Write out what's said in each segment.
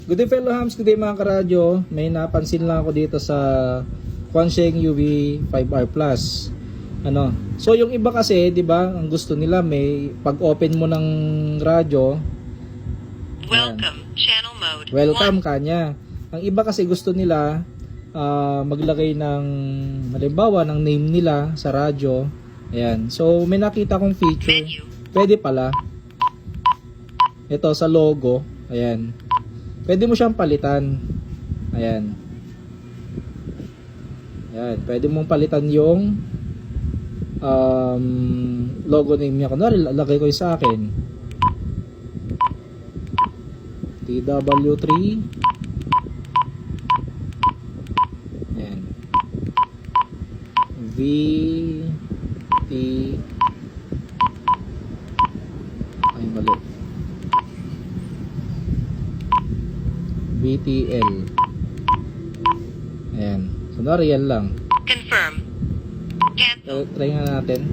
Good day fellow hams, good day mga karadyo. May napansin lang ako dito sa Quansheng UV5R Plus. So yung iba kasi, 'di ba, ang gusto nila may pag-open mo ng radyo, welcome channel mode. welcome kanya. Ang iba kasi gusto nila maglagay ng halimbawa ng name nila sa radyo. Ayan. So may nakita kong feature. Menu. Pwede pala. Ito sa logo. Ayan. Pwede mo siyang palitan. Ayan. Ayan. Pwede mong palitan yung logo name niya. Kunwari, lagay ko yung sa akin. TW3. Ayan. VT. Ay, mali. BTL. Ayan. Kunwari yan lang. Confirm. Cancel. Try nga natin.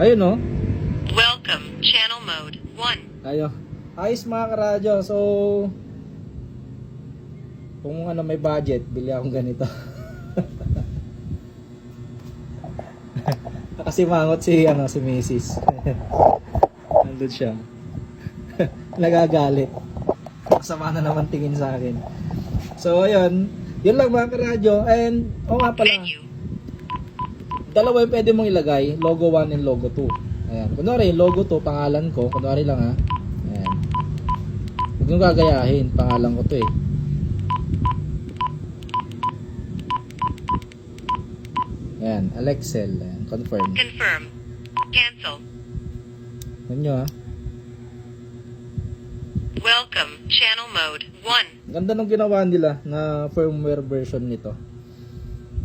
Ayun, no? Welcome channel mode 1. Ayo. Ayos mga karadyo. So, kung may budget, bili akong ganito. Kasi mangot si Mrs. Nandun siya. Nagagalit. Sama na naman tingin sa akin. So, ayun. Yun lang mga karadyo. And, nga pala. Menu. Dalawa yung pwede mong ilagay. Logo 1 and logo 2. Ayan. Kunwari, logo 2, pangalan ko. Kunwari lang ha. Ayan. Huwag nyo gagayahin. Pangalan ko to eh. Ayan. Alexel. Ayan. Confirm. Confirm. Cancel. Ayan nyo ha. Welcome channel mode 1. Ganda nung ginawa nila na firmware version nito.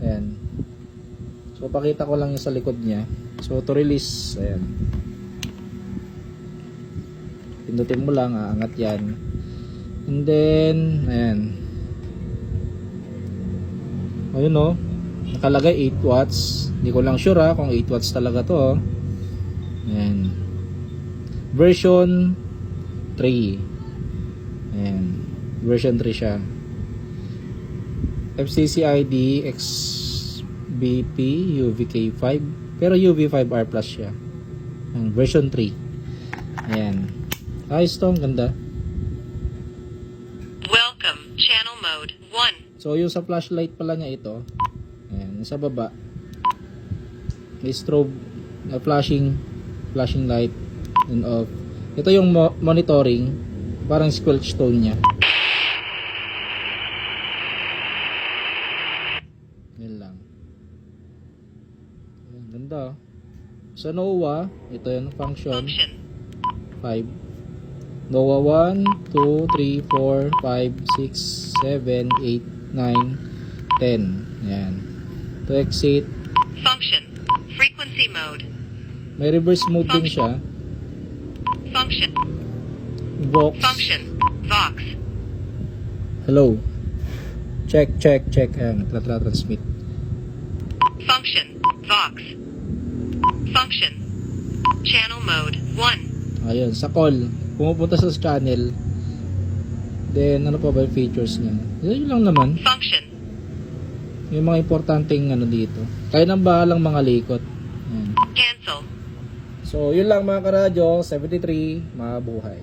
Ayan. So, pakita ko lang yung sa likod niya. So, to release, ayan. Pindutin mo lang, aangat yan. And then, ayan. Ayun o. Nakalagay 8 watts. Hindi ko lang sure kung 8 watts talaga to. Ayan. Version 3. Ayan. Version 3 siya. FCC ID XBP UVK5. Pero UV5R Plus siya. Ayan. Version 3. Ayan. Ayos to. Ang ganda. Welcome channel mode 1. So yung sa flashlight pala niya ito. Ayan. Sa baba. May strobe. Flashing light. And off. Ito yung monitoring. Parang squelch tone niya. Yan lang. Ayan, ganda. Sa NOAA, ito yung function. 5. NOAA 1, 2, 3, 4, 5, 6, 7, 8, 9, 10. Ayan. To exit. Function. Frequency mode. May reverse mode din siya. Function. Vox. Function. Vox. Hello. Check. Ayan, nagtatransmit. Function. Vox. Function. Channel mode 1. Ayun, sa call. Pumupunta sa channel. Then, ano pa ba yung features niya? Yun lang naman. Function. Yung mga importanteng dito. Kaya nang bahalang mga likot. Ayan. Cancel. So, yun lang mga karadyo. 73, mabuhay.